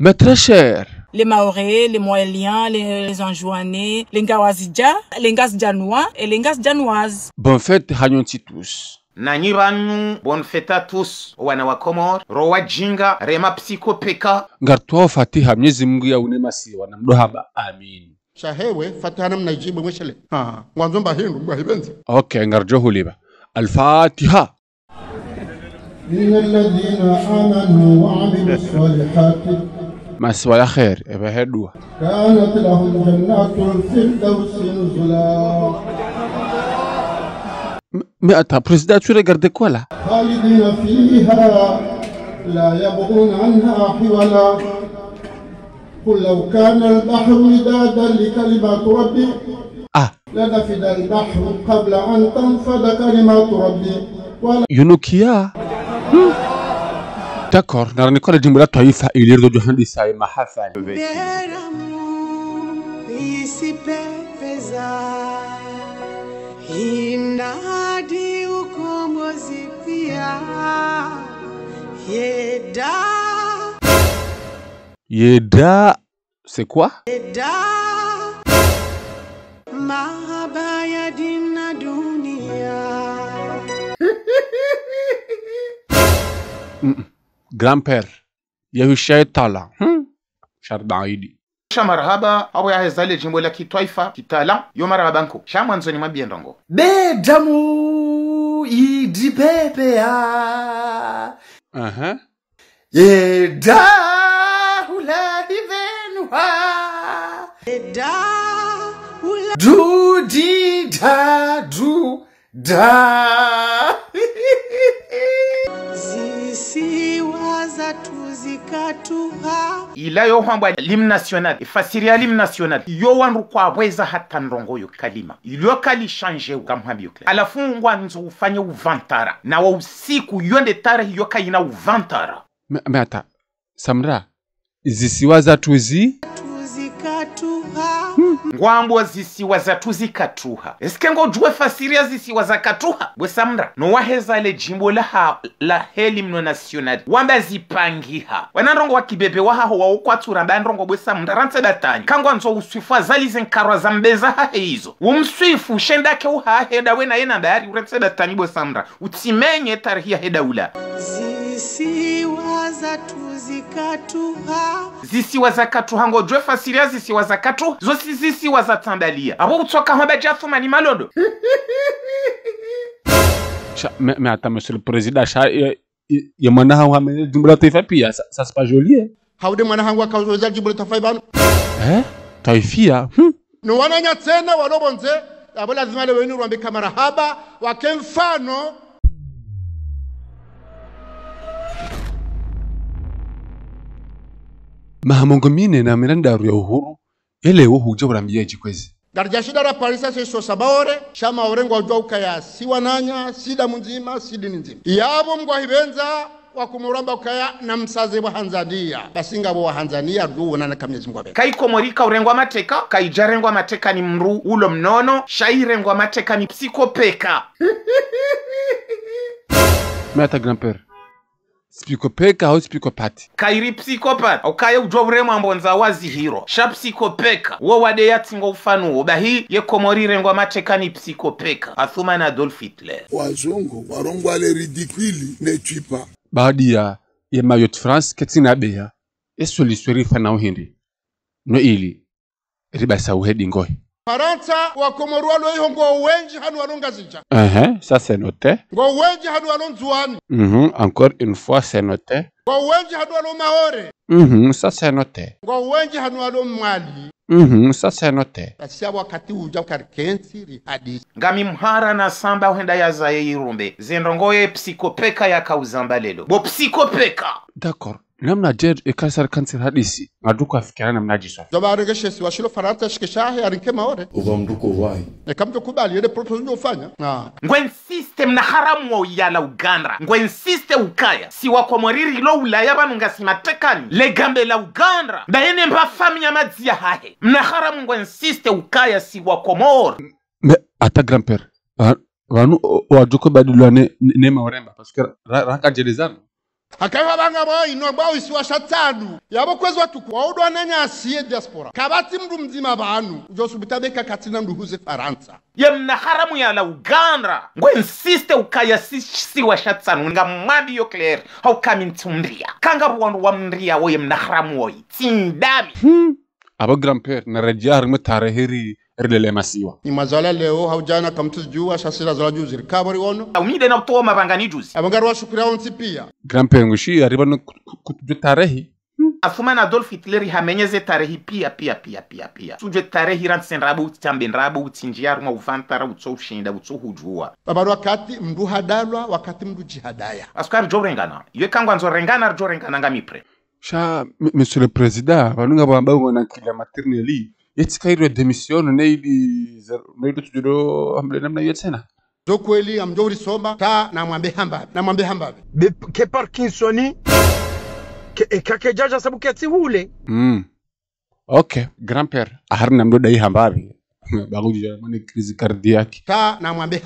Mais très cher. Les Maorais, les Moéliens, les Anjouanais, les Ngawazidja, les Ngasdjanois et les Ngasdjanoises. Bonne fête, Hanyonti tous. Nanyi banyu, bonne fête à tous. Wana wa Komor, rowa jinga, rema psikopeka. Ngartua Fatiha Mwenyezi Mungu ya unemasi wanamdohaba. Amin. Shahewe Fatiha namnajibu mweshele. Mwanzomba hindu mwa hibenzi. Okay, ngarjohu liba. Al-Fatiha. إن الذين آمنوا وعملوا الصالحات مسوى خير ابهدوا كانت لهم جنات الفردوس نزلا مئة بريزيداتوري غاردي كولا خالدين فيها لا يبغون عنها حولا قل لو كان البحر مدادا لكلمات ربي لنفد البحر قبل أن تنفد كلمات ربي يونوكيا D'accord, dans l'école de Moula Taïfa, il est de Johan Dissay Mahafal. Yeda, c'est quoi? Yeda, Mahabaya Dina Dunia. Grand-père, Yahushai Tala, Shardaidi. Shamarhaba, awe ya hezali jimbo la kitwaifa, kitala, yo marabanko. Shamwanzo ni mabiendongo. Bedamu, idi pepe ya. Yeda, hula hivenwa. Yeda, hula. Du, di, da, du, da. Ila yo hambwa lim national, fasiria lim national. Yo wanru kwa weza hata ndongo yo kalima. Ilo kali change ukamhambi yukle. Alafu ngwanzo ufanye uvantara. Na wa usiku yonde tara hiyo kaina uvantara. Meata, Samra, zisiwaza tuzi? Ngwambo zisiwaza tuzikatuha. Eske ngo jwe fasiria zisiwaza katuha? Bwe Samra, no waheza le jimbo la helimno national. Wamba zipangiha. Wanandongo wakibebe wahaho wa ukwatura bandongo bwe Samra rante datani. Kangwa nzo uswifu azalize nkarwa zambeza hahe hizo. Umswifu shendake uha heda wena yena bayari rante datani bwe Samra. Utimenye tarihia heda ula. Zisiwaza tuzikatuha. Zisiwaza katuha ngo jwe fasiria zisiwaza katuha. Zosi zisiwaza tandalia. Abo utoka hamba jathuma ni malodo. Mais attends, monsieur le président, ya mwana wa jimbo taifa pia, ça c'est pas joli. Haude mwana hangu akauzoza jimbo taifa bana. Taifia. No wananya tena walobonze, abo lazima le wenu rwambe kamera haba wakemfano. Mahamongo mine na mirandaru ya uhuru ele wo huje burambye jikwezi darjashida ra parisa se so sabaore shama orengo jwa ukaya siwananya sida munzima sidi nzima yabo mgwa hibenza wakumuramba ukaya na msaze wa Hanzania basinga bo wa Hanzania ruona na kamyezi mgwa kai komorika urengwa mateka kai jarengwa mateka ni mru ulo mnono shairengwa mateka ni psikopeka. Meta grand-père Psychopeka au psychopathe? Kairi psychopath. Okaya ujovre mwambonza wazi hiro. Sha psychopeka. Wo wade yatingo ufanu. Obahi ye komorire ngwa machekani psychopeka. Athuma na Adolf Hitler. Wazungu warongwa le ridicule ne tuipa. Baadi ya mayot France ketina beya. Eso lisweri fana uhindi. No ili. Riba sa uhedi ngoi. Faransa wa Komorwa lo ihongo wenji hanu walonga zinja. Ça c'est noté. Ngo wenji hanu walonzuani. Encore une fois c'est noté. Ngo wenji hanu walon mahore. Ça c'est noté. Ngo wenji hanu walon mwali. Ça c'est noté. Basi wakati uja karikensi ri hadisi. Ngami mhara na samba uhenda ya zaye irumbe. Zendongoye psikopeka ya kauzamba lelo. Bo psikopeka. D'accord. Namna jer ekasar kansi hadisi. Ngaduko afikirana mnajiswa. Zoba regeshesi washilo Faransa shikeshahe arinke mahore. Uva mduko wai. Kamto kubali yede proposal ufanya. Ngwen system na haramu wa yala Uganda. Ngwen system ukaya. Si wakomoriri lo ulaya banu ngasimatekani. Legambe la Uganda. Bayene mba fami ya madzia hahe. Mna haramu ngwen system ukaya si wakomor. Mais ata grand-père. Wanu wajuko badulwane ne maoremba. Parce que raka jelezano. akaiwa banga bao inobao isiwa shatadu yabo kwezi watu waudwa nanya asiye diaspora kabati mdu mzima banu josubitabeka katina mdu huze Faransa yemna haramu ya la Uganda ngwe insiste ukaya si washatsanu nga mwabi yo clear hau kamintumria kanga wandu wamria wo yemna haramu wo tindami aba grand-père na rajia mu tarehiri rilele masiwa ni mazala leo haujana kamtus jua shasira zala juu zirikabori wono umide na utoa mabangani juzi abangarwa shukuria onti pia grand-père ngushi ariba no kutuje tarehi Afumana Adolf Hitler hamenyeze tarehi pia tuje tarehi rantsenrabu utambenrabu utinjiaru mwa uvantara utsoushinda utsohujua babaru wakati mdu hadalwa wakati mdu jihadaya askari jorengana ywe kangwa nzorengana jorengana ngamipre sha monsieur le président banunga bamba ngona kila materneli yetikairwe démission neili tujuro amle namna yetsena zokweli amjori soma ta na mwambe hambabe ke Parkinsoni ke jaja sabu keti hule okay grand-père aharna mdo dai hambabe baguja mane crise cardiaque ta na mwambe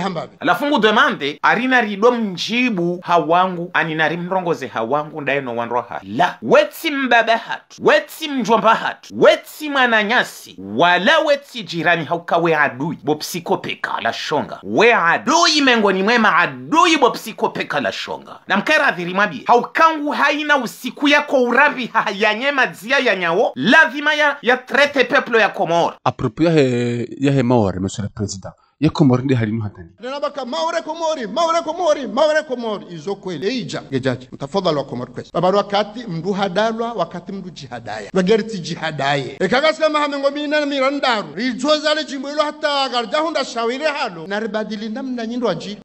hambabe alafungu demande arina rido mjibu hawangu aninari mrongoze hawangu ndaye no wanroha la weti mbaba hatu weti mjomba hatu weti mananyasi wala weti jirani haukawe adui bo psikopeka la shonga we adui mengoni mwema adui bo psikopeka la shonga na mkaira adhiri mabi haukangu haina usiku yako urabi hayanyema dzia ya nyawo lazima ya trete peplo ya Komoro yahe Maore monsieur le président ya Komoro ndi halinu hatani nena baka Maore Komori izo kweli eija gejaji mtafadhali wa Komoro kwesi babaru wakati mdu hadalwa wakati mdu jihadaya bageriti jihadaye ekagasema hamengomi na mirandaru rijoza le jimwelo hata garjahunda shawire halo na ribadili namna nyindo aji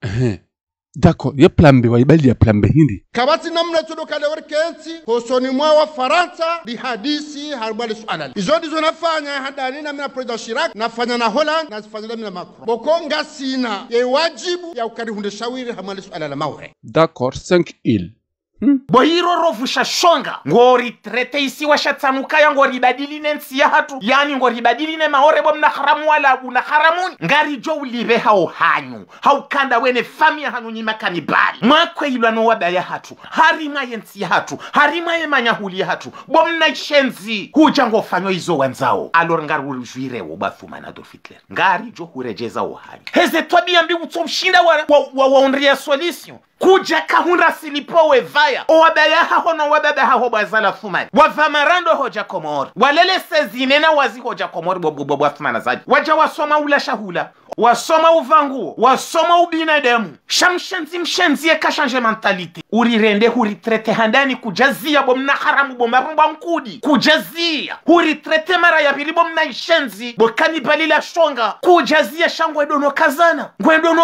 d'accord ya plambe wa ibali ya plambe hindi kabati namna tudo kale workensi hosoni mwa wa Faransa di hadisi harbali sualali izo ndizo nafanya hadani na mina president Chirac nafanya na Holland na zifanya na mina Macron bokonga sina ya wajibu ya ukari hunde shawiri hamali suala la Maore d'accord 5 îles bohiro rovusha shonga ngori trete isi washatsanuka ya ngori badili nensi ya hatu yani ngori badili ne Maore bo mna haramu wala una haramuni ngari jo ulibe hao hanyu haukanda wene famia hanyu nyima kanibali mwakwe ilwa no wabaya hatu harima yensi ya hatu harima ye manyahuli ya hatu bo mna ishenzi huja ngofanyo izo wanzao alor ngari urujuire wo Bathumana Adolf Hitler ngari jo hurejeza uhanyu heze twabia mbi utsomshinda wa onria solution kuja kahunda silipo wevaya owabaya haho no wababa haho bazala Thumani wavamarando hoja Komoro walele sezine na wazi hoja Komoro bobo Bathumana zaji waja wasoma ula shahula wasoma uvanguo wasoma ubinadamu shamshenzi mshenzi ya kashanje mentalite urirende huritrete handani kujazia bomna haramu bomba nkudi kujazia huritrete mara ya pili bomna ishenzi bokani balila shonga kujazia shangwe dono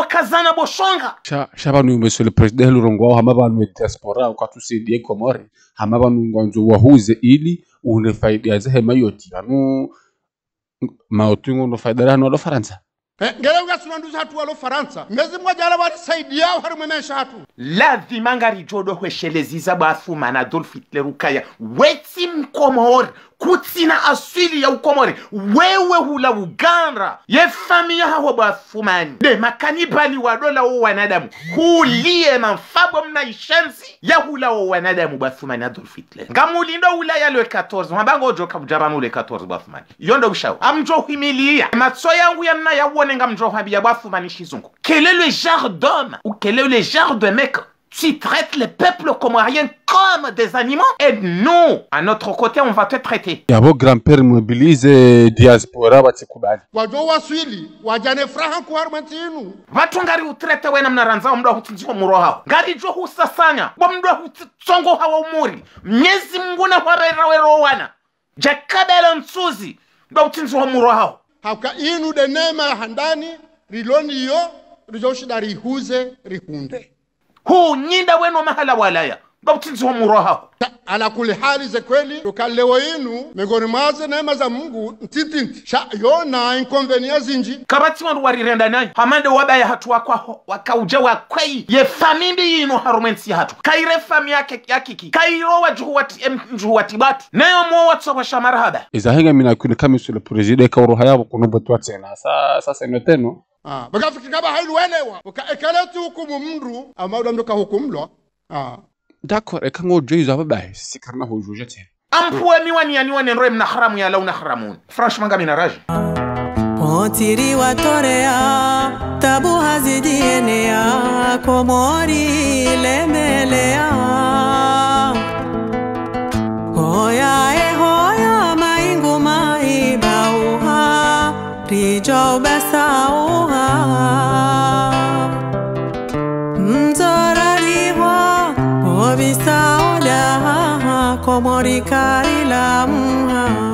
kazana bo shonga shabanu monsieur le président lurongo hamabanu diaspora ukatusidie Komore hamabanu ngwanzo wahuze ili unefaidia zehema yoti anu maotungo no faidara no Faransa ngere ugasunanduza hatu walo Faransa mezi mmoja ala wali saidi yao harumemesha hatu lazima ngari jodo hwesheleziza Bathumana Adolf Hitler ukaya weti Mkomori kutina asili ya Ukomori wewe hula Uganda ye familia hawa Bathumani de makanibali wa dola wa wanadamu hulie manfabo mna ishenzi ya hula wa wanadamu Bathumana Adolf Hitler ngamulindo ula ya lwe 14 mabango joka bujabanu ule 14 Bathumani yondo ushawo amjo himilia matso yangu ya mna ya uone ngamjo habi ya Bathumani shizungu quel est le genre d'homme ou quel est le genre de mec tu traites les peuples comoriens comme des animaux et nous, à notre côté, on va te traiter. Yabo grand-père mobilise diaspora batikubali. Wajo waswili, wajane fraha kuharumantinu. Watu ngari utrete wena mnaranza mdwa hutinjiko muroha. Ngari jo husasanya, wamdwa hutsongo hawa umuri. Mnyezi mnguna warera wero wana. Jakabela msuzi, mdwa hutinjiko muroha. Hauka inu de nema handani, riloni yo, rijoshida rihuze, rihunde. Huu nyinda weno mahala walaya Bautinzi wa muroha ala kuli hali ze kweli tukalewa inu mengoni maze neema za Mungu ntitinti sha yona inconvenience zinji kabati wandu warirenda nayo hamande wabaya hatu wakwaho wakauja wakwei ye famimbi ino harumensi hatu kaire fami yake yakiki kairo wajuhu watibatu nayo mwa watso wa shamarahaba izahenga mina kune kama monsieur le président kauroha yabo kunobotu watsena sasa inoteno baka fikikaba hailu welewa uka ekaleti hukumu mndu ama udamdoka hukumlwa d'accord eka ngojezo ababaye sikarna hojoje tena ampuwe miwani yani wanenroe mna haramu ya lau na haramun franchement ngami na raji Potiri watorea tabu hazidienea komori lemelea hoya maingu maibauha rijo besauha mzorariwa obisauda komori karilamuha